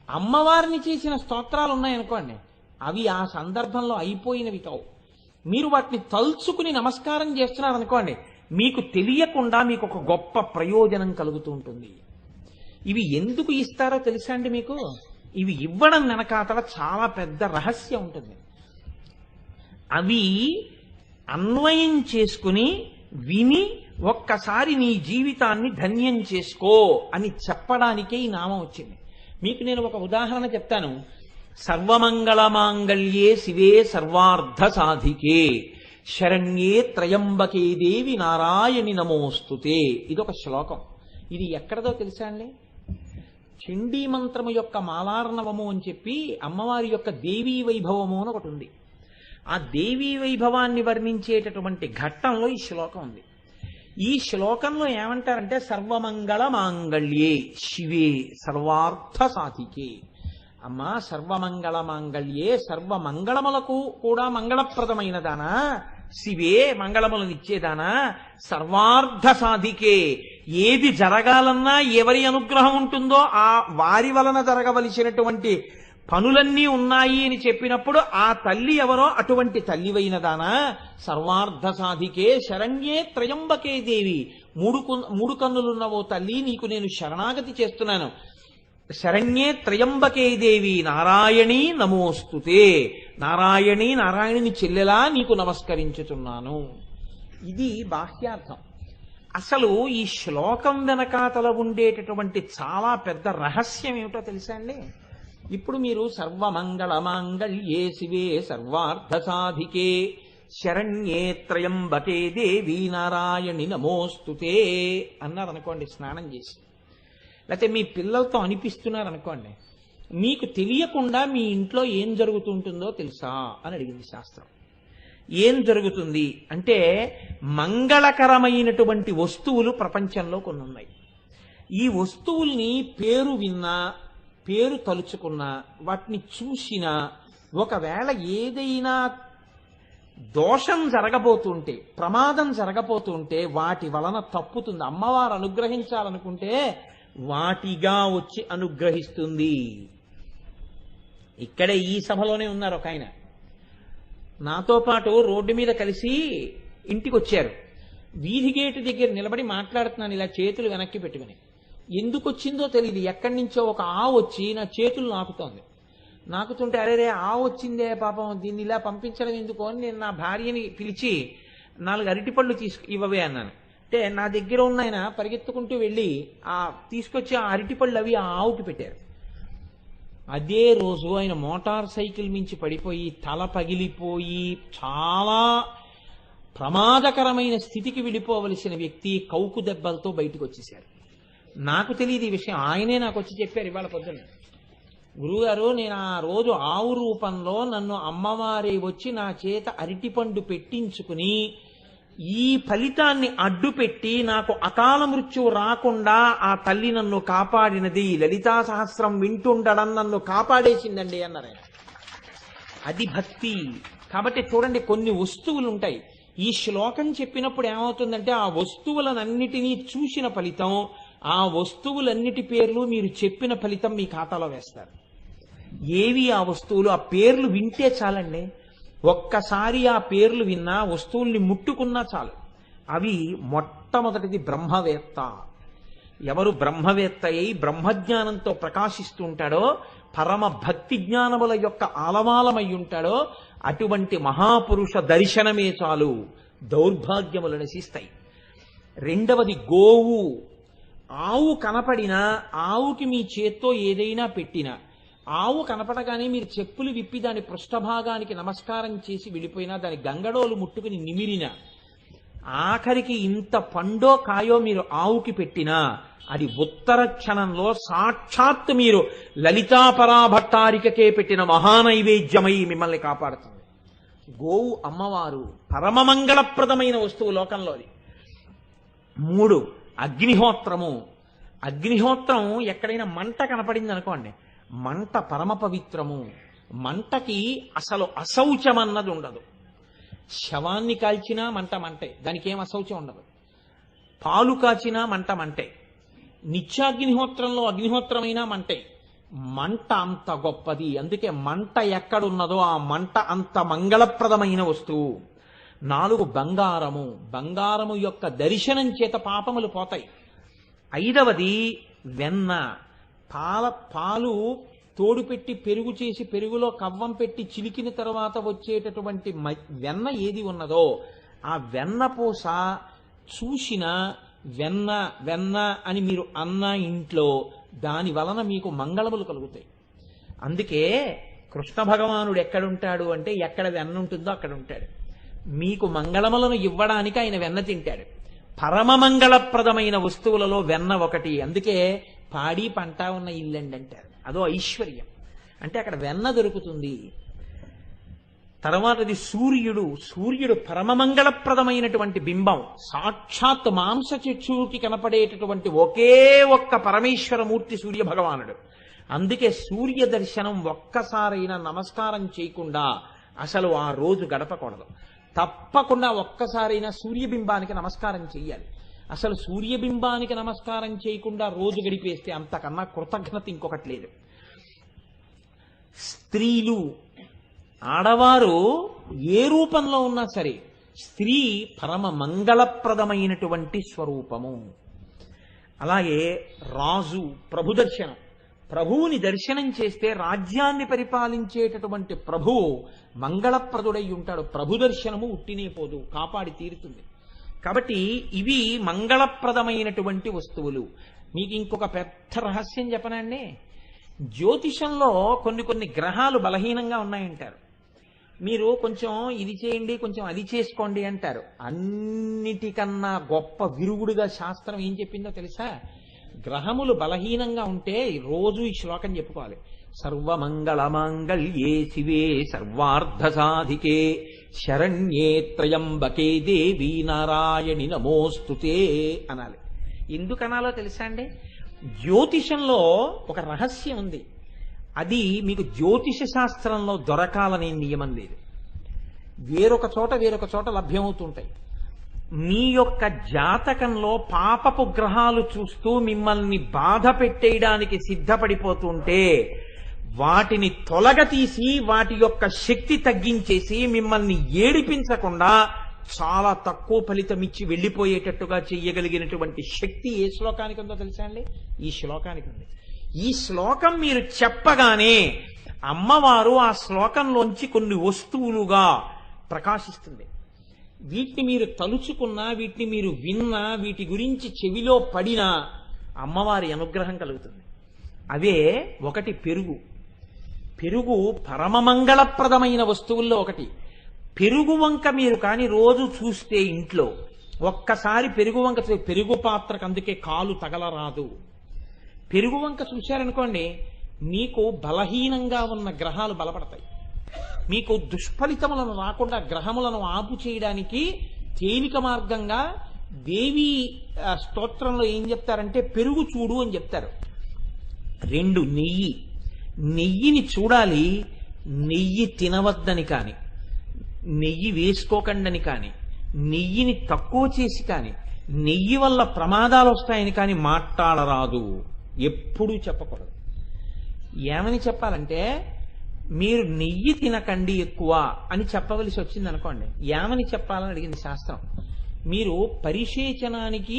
అమ్మవారిని చేసిన స్తోత్రాలు ఉన్నాయనుకోండి, అవి ఆ సందర్భంలో అయిపోయినవి కావు. మీరు వాటిని తలుచుకుని నమస్కారం చేస్తున్నారనుకోండి, మీకు తెలియకుండా మీకు ఒక గొప్ప ప్రయోజనం కలుగుతూ ఉంటుంది. ఇవి ఎందుకు ఇస్తారో తెలుసా అండి మీకు? ఇవి ఇవ్వడం వెనకాతల చాలా పెద్ద రహస్యం ఉంటుంది. అవి అన్వయం చేసుకుని విని ఒక్కసారి నీ జీవితాన్ని ధన్యం చేసుకో అని చెప్పడానికే ఈ నామం వచ్చింది. మీకు నేను ఒక ఉదాహరణ చెప్తాను. సర్వమంగళమాంగళ్యే శివే సర్వార్థ సాధికే శరణ్యే త్రయంబకే దేవి నారాయణి నమోస్తుతే. ఇదొక శ్లోకం. ఇది ఎక్కడదో తెలుసా అండి? చండీ మంత్రము యొక్క మాలార్ణవము అని చెప్పి అమ్మవారి యొక్క దేవీ వైభవము అని ఒకటి ఉంది. ఆ దేవీ వైభవాన్ని వర్ణించేటటువంటి ఘట్టంలో ఈ శ్లోకం ఉంది. ఈ శ్లోకంలో ఏమంటారంటే సర్వమంగళ మాంగళ్యే శివే సర్వార్థ సాధికే. అమ్మా, సర్వమంగళ మాంగళ్యే, సర్వమంగళములకు కూడా మంగళప్రదమైన దానా, శివే మంగళములనిచ్చేదానా, సర్వార్థ సాధికే, ఏది జరగాలన్నా ఎవరి అనుగ్రహం ఉంటుందో ఆ వారి వలన జరగవలసినటువంటి పనులన్నీ ఉన్నాయి అని చెప్పినప్పుడు ఆ తల్లి ఎవరో అటువంటి తల్లివైనదానా, సర్వార్థ సాధికే శరణ్యే త్రయంబకే దేవి, మూడు కన్నులున్నవో తల్లి నీకు నేను శరణాగతి చేస్తున్నాను. శరణ్యే త్రయంబకే దేవి నారాయణి నమోస్తుతే, నారాయణి నారాయణుని చెల్లెలా నీకు నమస్కరించుతున్నాను. ఇది బాహ్యార్థం. అసలు ఈ శ్లోకం వెనకాతల ఉండేటటువంటి చాలా పెద్ద రహస్యం ఏమిటో తెలుసా అండి? ఇప్పుడు మీరు సర్వమంగళ మాంగళ్యే శివే సర్వార్థ సాధికే శరణ్యే త్రయంబకే దేవి నారాయణి నమోస్తుతే అన్నారనుకోండి స్నానం చేసి, లేకపోతే మీ పిల్లలతో అనిపిస్తున్నారనుకోండి, మీకు తెలియకుండా మీ ఇంట్లో ఏం జరుగుతుంటుందో తెలుసా అని అడిగింది శాస్త్రం. ఏం జరుగుతుంది అంటే, మంగళకరమైనటువంటి వస్తువులు ప్రపంచంలో కొన్ని ఉన్నాయి. ఈ వస్తువుల్ని పేరు విన్నా, పేరు తలుచుకున్నా, వాటిని చూసినా, ఒకవేళ ఏదైనా దోషం జరగబోతుంటే, ప్రమాదం జరగబోతుంటే వాటి వలన తప్పుతుంది. అమ్మవారు అనుగ్రహించాలనుకుంటే వాటిగా వచ్చి అనుగ్రహిస్తుంది. ఇక్కడే ఈ సభలోనే ఉన్నారు ఒక ఆయన, నాతో పాటు రోడ్డు మీద కలిసి ఇంటికి వచ్చారు. వీధి గేటు దగ్గర నిలబడి మాట్లాడుతున్నాను ఇలా చేతులు వెనక్కి పెట్టుకుని. ఎందుకు వచ్చిందో తెలియదు, ఎక్కడి నుంచో ఒక ఆవు వచ్చి నా చేతులు నాకుతోంది. నాకుతుంటే అరే ఆవు వచ్చిందే పాపం, దీన్ని ఇలా పంపించడం ఎందుకు అని నేను నా భార్యని పిలిచి 4 అరటిపళ్ళు ఇవ్వవే అన్నాను. అంటే నా దగ్గర ఉన్న ఆయన పరిగెత్తుకుంటూ వెళ్ళి తీసుకొచ్చి ఆ అరటిపళ్ళు అవి ఆ ఆవుకి పెట్టారు. అదే రోజు ఆయన మోటార్ సైకిల్ మించి పడిపోయి తల పగిలిపోయి చాలా ప్రమాదకరమైన స్థితికి వెళ్ళిపోవలసిన వ్యక్తి కౌకు దెబ్బలతో బయటకు వచ్చేశారు. నాకు తెలియదు ఈ విషయం, ఆయనే నాకు వచ్చి చెప్పారు ఇవాళ పొద్దున్న. గురువుగారు, నేను ఆ రోజు ఆవు రూపంలో నన్ను అమ్మవారి వచ్చి నా చేత అరటిపండు పెట్టించుకుని ఈ ఫలితాన్ని అడ్డుపెట్టి నాకు అకాల మృత్యువు రాకుండా ఆ తల్లి నన్ను కాపాడినది, లలితా సహస్రం వింటుండడం నన్ను కాపాడేసిందండి అన్నారు ఆయన. అది భక్తి. కాబట్టి చూడండి, కొన్ని వస్తువులు ఉంటాయి. ఈ శ్లోకం చెప్పినప్పుడు ఏమవుతుందంటే ఆ వస్తువులనన్నిటినీ చూసిన ఫలితం, ఆ వస్తువులన్నిటి పేర్లు మీరు చెప్పిన ఫలితం మీ ఖాతాలో వేస్తారు. ఏవి ఆ వస్తువులు? ఆ పేర్లు వింటే చాలండి. ఒక్కసారి ఆ పేర్లు విన్నా, వస్తువుల్ని ముట్టుకున్నా చాలు. అవి మొట్టమొదటిది బ్రహ్మవేత్త. ఎవరు బ్రహ్మవేత్త అయి బ్రహ్మజ్ఞానంతో ప్రకాశిస్తూ ఉంటాడో, పరమ భక్తి జ్ఞానముల యొక్క ఆలవాలమై ఉంటాడో, అటువంటి మహాపురుష దర్శనమే చాలు దౌర్భాగ్యములు నశిస్తాయి. రెండవది గోవు. ఆవు కనపడినా, ఆవుకి మీ చేత్తో ఏదైనా పెట్టినా, ఆవు కనపడగానే మీరు చెప్పులు విప్పి దాని పృష్ఠభాగానికి నమస్కారం చేసి వెళ్ళిపోయినా, దాని గంగడోలు ముట్టుకుని నిమిరినా, ఆఖరికి ఇంత పండో కాయో మీరు ఆవుకి పెట్టినా, అది ఉత్తర క్షణంలో సాక్షాత్తు మీరు లలితాపరాభట్టారికకే పెట్టిన మహానైవేద్యమై మిమ్మల్ని కాపాడుతుంది. గోవు అమ్మవారు పరమమంగళప్రదమైన వస్తువు లోకంలోది. 3 అగ్నిహోత్రము. అగ్నిహోత్రం ఎక్కడైనా మంట కనపడింది అనుకోండి, మంట పరమ పవిత్రము. మంటకి అసలు అశౌచం అన్నది ఉండదు. శవాన్ని కాల్చినా మంట మంటే, దానికి ఏం అశౌచం ఉండదు. పాలు కాచినా మంట మంటే, నిత్యాగ్నిహోత్రంలో అగ్నిహోత్రమైనా మంటే, మంట అంత గొప్పది, అందుకే మంట ఎక్కడున్నదో ఆ మంట అంత మంగళప్రదమైన వస్తువు. 4 బంగారము, బంగారము యొక్క దర్శనం చేత పాపములు పోతాయి. 5వది వెన్న, పాలు తోడు పెట్టి పెరుగు చేసి పెరుగులో కవ్వం పెట్టి చిలికిన తర్వాత వచ్చేటటువంటి వెన్న ఏది ఉన్నదో ఆ వెన్న పూస చూసిన వెన్న వెన్న అని మీరు అన్న ఇంట్లో దాని వలన మీకు మంగళములు కలుగుతాయి. అందుకే కృష్ణ భగవానుడు ఎక్కడుంటాడు అంటే ఎక్కడ వెన్న ఉంటుందో అక్కడ ఉంటాడు. మీకు మంగళములను ఇవ్వడానికి ఆయన వెన్న తింటాడు. పరమ మంగళప్రదమైన వస్తువులలో వెన్న ఒకటి. అందుకే పాడి పంట ఉన్న ఇల్లండి అంటారు, అదో ఐశ్వర్యం. అంటే అక్కడ వెన్న దొరుకుతుంది. తర్వాతది సూర్యుడు పరమమంగళప్రదమైనటువంటి బింబం. సాక్షాత్ మాంస చక్షువుకి కనపడేటటువంటి ఒకే ఒక్క పరమేశ్వరమూర్తి సూర్య భగవానుడు. అందుకే సూర్య దర్శనం ఒక్కసారైనా నమస్కారం చేయకుండా అసలు ఆ రోజు గడపకూడదు. తప్పకుండా ఒక్కసారైనా సూర్యబింబానికి నమస్కారం చెయ్యాలి. అసలు సూర్యబింబానికి నమస్కారం చేయకుండా రోజు గడిపేస్తే అంతకన్నా కృతజ్ఞత ఇంకొకటి లేదు. స్త్రీలు, ఆడవారు ఏ రూపంలో ఉన్నా సరే స్త్రీ పరమ మంగళప్రదమైనటువంటి స్వరూపము. అలాగే రాజు ప్రభు దర్శనం, ప్రభువుని దర్శనం చేస్తే రాజ్యాన్ని పరిపాలించేటటువంటి ప్రభువు మంగళప్రదుడై ఉంటాడు. ప్రభు దర్శనము ఉట్టినే పోదు, కాపాడి తీరుతుంది. కాబట్టి ఇవి మంగళప్రదమైనటువంటి వస్తువులు. మీకు ఇంకొక పెద్ద రహస్యం చెప్పనండి. జ్యోతిషంలో కొన్ని గ్రహాలు బలహీనంగా ఉన్నాయంటారు. మీరు కొంచెం ఇది చేయండి, కొంచెం అది చేసుకోండి అంటారు. అన్నిటికన్నా గొప్ప విరుగుడుగా శాస్త్రం ఏం చెప్పిందో తెలుసా? గ్రహములు బలహీనంగా ఉంటే రోజు ఈ శ్లోకం చెప్పుకోవాలి. సర్వమంగళమాంగళ్యే శివే సర్వార్థ సాధికే శరణ్యే త్రయంబకే దేవి నారాయణి నమోస్తుతే అనాలి. ఎందుకనాలో తెలుసా అండి? జ్యోతిషంలో ఒక రహస్యం ఉంది. అది మీకు జ్యోతిష శాస్త్రంలో దొరకాలనే నియమం లేదు. వేరొక చోట లభ్యమవుతుంటాయి. మీ యొక్క జాతకంలో పాపపు గ్రహాలు చూస్తూ మిమ్మల్ని బాధ పెట్టేయడానికి సిద్ధపడిపోతుంటే వాటిని తొలగతీసి వాటి యొక్క శక్తి తగ్గించేసి మిమ్మల్ని ఏడిపించకుండా చాలా తక్కువ ఫలితం ఇచ్చి వెళ్ళిపోయేటట్టుగా చెయ్యగలిగినటువంటి శక్తి ఏ శ్లోకానికి ఉందో తెలుసా అండి? ఈ శ్లోకానికి ఉంది. ఈ శ్లోకం మీరు చెప్పగానే అమ్మవారు ఆ శ్లోకంలోంచి కొన్ని వస్తువులుగా ప్రకాశిస్తుంది. వీటిని మీరు తలుచుకున్నా, వీటిని మీరు విన్నా, వీటి గురించి చెవిలో పడినా అమ్మవారి అనుగ్రహం కలుగుతుంది. అవే ఒకటి పెరుగు. పెరుగు పరమమంగళప్రదమైన వస్తువుల్లో ఒకటి. పెరుగు వంక మీరు కానీ రోజు చూస్తే ఇంట్లో ఒక్కసారి పెరుగు వంక, పెరుగు పాత్రకు అందుకే కాలు తగలరాదు. పెరుగు వంక చూశారనుకోండి, మీకు బలహీనంగా ఉన్న గ్రహాలు బలపడతాయి. మీకు దుష్ఫలితములను రాకుండా గ్రహములను ఆపు చేయడానికి తేలిక మార్గంగా దేవి స్తోత్రంలో ఏం చెప్తారంటే పెరుగు చూడు అని చెప్తారు. 2 నెయ్యిని చూడాలి. నెయ్యి తినవద్దని కాని, నెయ్యి వేసుకోకండని కాని, నెయ్యిని తక్కువ చేసి కాని, నెయ్యి వల్ల ప్రమాదాలు వస్తాయని కాని మాట్లాడరాదు. ఎప్పుడూ చెప్పకూడదు. ఏమని చెప్పాలంటే, మీరు నెయ్యి తినకండి ఎక్కువ అని చెప్పవలసి వచ్చింది అనుకోండి, ఏమని చెప్పాలని అడిగింది శాస్త్రం. మీరు పరిశేచనానికి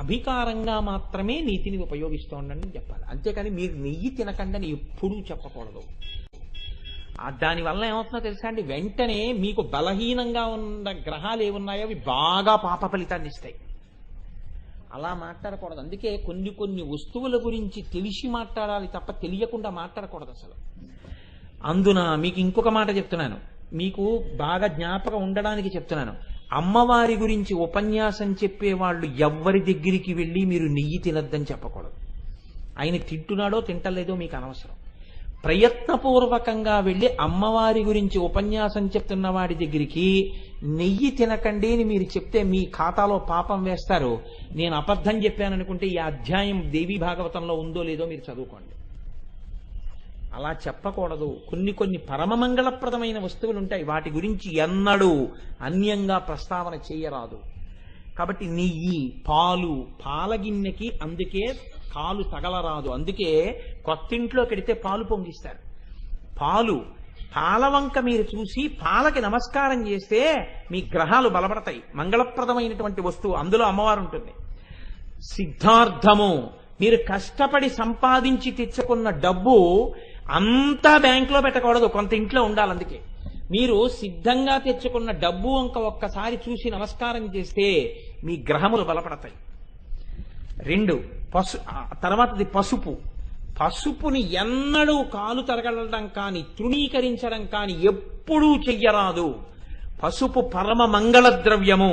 అభికారంగా మాత్రమే నీతిని ఉపయోగిస్తూ ఉండండి చెప్పాలి. అంతేకాని మీరు నెయ్యి తినకండి అని ఎప్పుడూ చెప్పకూడదు. దానివల్ల ఏమవుతుందో తెలుసా అండి? వెంటనే మీకు బలహీనంగా ఉన్న గ్రహాలు ఏమున్నాయో అవి బాగా పాప ఫలితాన్ని ఇస్తాయి. అలా మాట్లాడకూడదు. అందుకే కొన్ని వస్తువుల గురించి తెలిసి మాట్లాడాలి తప్ప తెలియకుండా మాట్లాడకూడదు అసలు. అందున మీకు ఇంకొక మాట చెప్తున్నాను, మీకు బాగా జ్ఞాపకం ఉండడానికి చెప్తున్నాను. అమ్మవారి గురించి ఉపన్యాసం చెప్పేవాళ్ళు ఎవ్వరి దగ్గరికి వెళ్ళి మీరు నెయ్యి తినద్దని చెప్పకూడదు. ఆయన తింటున్నాడో తింటలేదో మీకు అనవసరం. ప్రయత్నపూర్వకంగా వెళ్ళి అమ్మవారి గురించి ఉపన్యాసం చెప్తున్న వాడి దగ్గరికి నెయ్యి తినకండి అని మీరు చెప్తే మీ ఖాతాలో పాపం వేస్తారు. నేను అబద్ధం చెప్పాననుకుంటే ఈ అధ్యాయం దేవీ భాగవతంలో ఉందో లేదో మీరు చదువుకోండి. అలా చెప్పకూడదు. కొన్ని పరమమంగళప్రదమైన వస్తువులు ఉంటాయి, వాటి గురించి ఎన్నడూ అన్యంగా ప్రస్తావన చేయరాదు. కాబట్టి నెయ్యి, పాల గిన్నెకి అందుకే కాలు తగలరాదు. అందుకే కొత్తింట్లోకి వెడితే పాలు పొంగిస్తారు. పాలవంక మీరు చూసి పాలకి నమస్కారం చేస్తే మీ గ్రహాలు బలపడతాయి. మంగళప్రదమైనటువంటి వస్తువు, అందులో అమ్మవారు ఉంటుంది. సిద్ధార్థము, మీరు కష్టపడి సంపాదించి తెచ్చుకున్న డబ్బు అంతా బ్యాంకులో పెట్టకూడదు, కొంత ఇంట్లో ఉండాలి. అందుకే మీరు సిద్ధంగా తెచ్చుకున్న డబ్బు ఒక్కసారి చూసి నమస్కారం చేస్తే మీ గ్రహములు బలపడతాయి. 2 తర్వాతది పసుపుని ఎన్నడూ కాలు తరగడం కానీ తృణీకరించడం కానీ ఎప్పుడూ చెయ్యరాదు. పసుపు పరమ మంగళ ద్రవ్యము.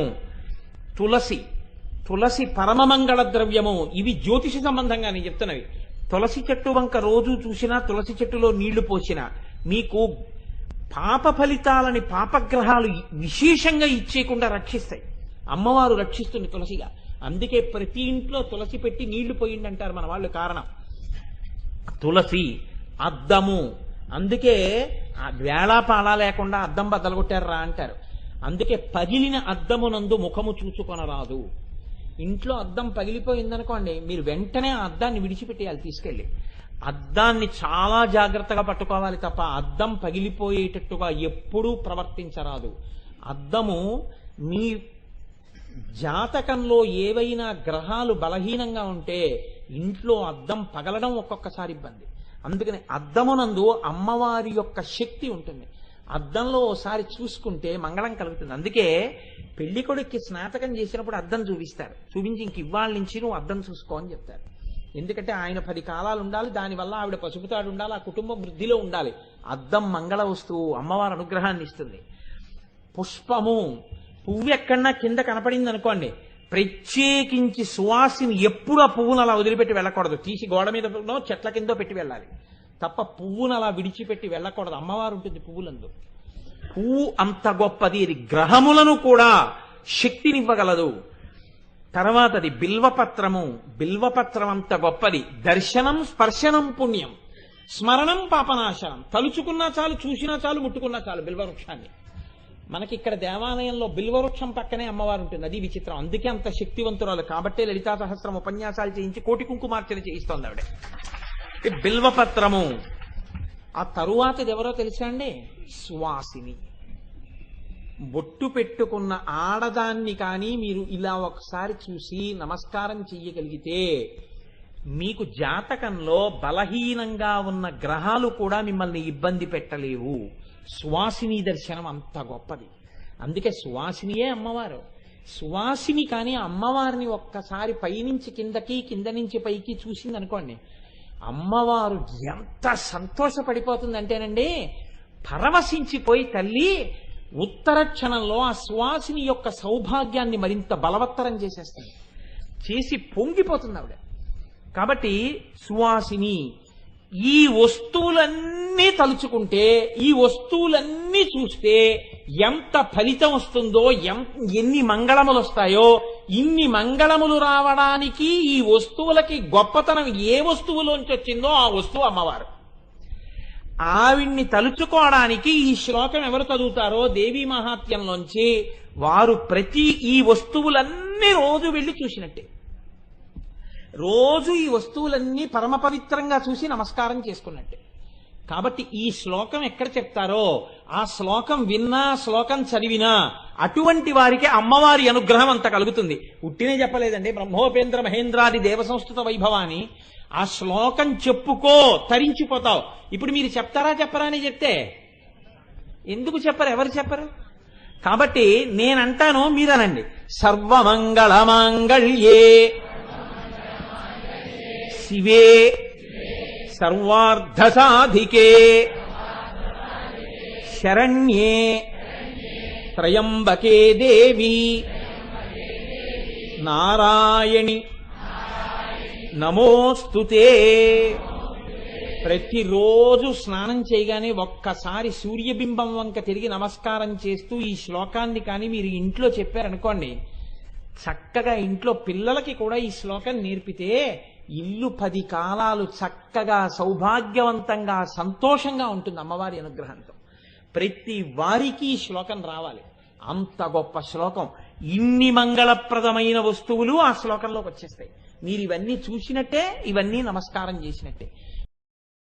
తులసి పరమ మంగళ ద్రవ్యము. ఇవి జ్యోతిష సంబంధంగా నేను చెప్తున్నవి. తులసి చెట్టు వంక రోజు చూసినా, తులసి చెట్టులో నీళ్లు పోసినా మీకు పాప ఫలితాలని పాపగ్రహాలు విశేషంగా ఇచ్చేయకుండా రక్షిస్తాయి. అమ్మవారు రక్షిస్తుంది తులసిగా. అందుకే ప్రతి ఇంట్లో తులసి పెట్టి నీళ్లు పోయిందంటారు మన వాళ్ళు. కారణం తులసి. అద్దము, అందుకే వేళాపాళా లేకుండా అద్దం బద్దలుగొట్టారా అంటారు. అందుకే పగిలిన అద్దమునందు ముఖము చూసుకొనరాదు. ఇంట్లో అద్దం పగిలిపోయిందనుకోండి, మీరు వెంటనే ఆ అద్దాన్ని విడిచిపెట్టేయాలి తీసుకెళ్ళి. అద్దాన్ని చాలా జాగ్రత్తగా పట్టుకోవాలి తప్ప అద్దం పగిలిపోయేటట్టుగా ఎప్పుడూ ప్రవర్తించరాదు. అద్దము మీ జాతకంలో ఏవైనా గ్రహాలు బలహీనంగా ఉంటే ఇంట్లో అద్దం పగలడం ఒక్కొక్కసారి ఇబ్బంది. అందుకని అద్దమునందు అమ్మవారి యొక్క శక్తి ఉంటుంది. అద్దంలో ఓసారి చూసుకుంటే మంగళం కలుగుతుంది. అందుకే పెళ్లి కొడుక్కి స్నాతకం చేసినప్పుడు అద్దం చూపిస్తారు. చూపించి ఇంక ఇవాళ నుంచి నువ్వు అద్దం చూసుకో అని చెప్తారు. ఎందుకంటే ఆయన 10 కాలాలు ఉండాలి, దానివల్ల ఆవిడ పసుపుతాడు ఉండాలి, ఆ కుటుంబం వృద్ధిలో ఉండాలి. అద్దం మంగళ వస్తువు, అమ్మవారి అనుగ్రహాన్ని ఇస్తుంది. పుష్పము, పువ్వు ఎక్కడన్నా కింద కనపడింది అనుకోండి, ప్రత్యేకించి సువాసిని ఎప్పుడు ఆ పువ్వును అలా వదిలిపెట్టి వెళ్ళకూడదు. తీసి గోడ మీద చెట్ల కిందో పెట్టి వెళ్ళాలి తప్ప పువ్వును అలా విడిచిపెట్టి వెళ్ళకూడదు. అమ్మవారు ఉంటుంది పువ్వులందు. పువ్వు అంత గొప్పది, ఇది గ్రహములను కూడా శక్తినివ్వగలదు. తర్వాతది బిల్వపత్రము. బిల్వపత్రం అంత గొప్పది. దర్శనం స్పర్శనం పుణ్యం, స్మరణం పాపనాశనం. తలుచుకున్నా చాలు, చూసినా చాలు, ముట్టుకున్నా చాలు బిల్వవృక్షాన్ని. మనకి ఇక్కడ దేవాలయంలో బిల్వవృక్షం పక్కనే అమ్మవారు ఉంటుంది. అది విచిత్రం. అందుకే అంత శక్తివంతురాలు. కాబట్టే లలితా సహస్రం ఉపన్యాసాలు చేయించి కోటి కుంకుమార్చన చేయిస్తోంది ఆవిడ. బిల్వపత్రము. ఆ తరువాతది ఎవరో తెలుసా అండి? సువాసిని. బొట్టు పెట్టుకున్న ఆడదాన్ని కానీ మీరు ఇలా ఒకసారి చూసి నమస్కారం చెయ్యగలిగితే మీకు జాతకంలో బలహీనంగా ఉన్న గ్రహాలు కూడా మిమ్మల్ని ఇబ్బంది పెట్టలేవు. సువాసిని దర్శనం అంత గొప్పది. అందుకే సువాసినియే అమ్మవారు. సువాసిని కానీ అమ్మవారిని ఒక్కసారి పైనుంచి కిందకి, కింద నుంచి పైకి చూసింది అనుకోండి, అమ్మవారు ఎంత సంతోషపడిపోతుందంటేనండి, పరవశించిపోయి తల్లి ఉత్తర క్షణంలో ఆ సువాసిని యొక్క సౌభాగ్యాన్ని మరింత బలవత్తరం చేసేస్తుంది. చేసి పొంగిపోతుంది ఆవిడ. కాబట్టి సువాసిని. ఈ వస్తువులన్నీ తలుచుకుంటే, ఈ వస్తువులన్నీ చూస్తే ఎంత ఫలితం వస్తుందో, ఎన్ని మంగళములు వస్తాయో, ఇన్ని మంగళములు రావడానికి ఈ వస్తువులకి గొప్పతనం ఏ వస్తువులోంచి వచ్చిందో ఆ వస్తువు అమ్మవారు. ఆవిడ్ని తలుచుకోవడానికి ఈ శ్లోకం ఎవరు చదువుతారో దేవీ మహాత్మ్యంలోంచి వారు ప్రతి ఈ వస్తువులన్నీ రోజు వెళ్ళి చూసినట్టే. రోజు ఈ వస్తువులన్నీ పరమ పవిత్రంగా చూసి నమస్కారం చేసుకున్నట్టే. కాబట్టి ఈ శ్లోకం ఎక్కడ చెప్తారో ఆ శ్లోకం విన్నా, శ్లోకం చదివినా అటువంటి వారికి అమ్మవారి అనుగ్రహం అంత కలుగుతుంది. ఉట్టినే చెప్పలేదండి. బ్రహ్మోపేంద్ర మహేంద్రాది దేవ సంస్కృత వైభవాన్ని ఆ శ్లోకం చెప్పుకో తరించిపోతావు. ఇప్పుడు మీరు చెప్తారా చెప్పరా అని చెప్తే ఎందుకు చెప్పరు? ఎవరు చెప్పరు? కాబట్టి నేనంటాను, మీరనండి. సర్వమంగళ మాంగళ్యే శివే సర్వార్థ సాధికే శరణ్యే త్రయంబకే దేవి నారాయణి నమోస్తుతే. ప్రతిరోజు స్నానం చేయగానే ఒక్కసారి సూర్యబింబం వంక తిరిగి నమస్కారం చేస్తూ ఈ శ్లోకాన్ని కానీ మీరు ఇంట్లో చెప్పారనుకోండి, చక్కగా ఇంట్లో పిల్లలకి కూడా ఈ శ్లోకం నేర్పితే ఇల్లు 10 కాలాలు చక్కగా సౌభాగ్యవంతంగా సంతోషంగా ఉంటుంది అమ్మవారి అనుగ్రహంతో. ప్రతి వారికి ఈ శ్లోకం రావాలి. అంత గొప్ప శ్లోకం. ఇన్ని మంగళప్రదమైన వస్తువులు ఆ శ్లోకంలోకి వచ్చేస్తాయి. మీరు ఇవన్నీ చూసినట్టే, ఇవన్నీ నమస్కారం చేసినట్టే.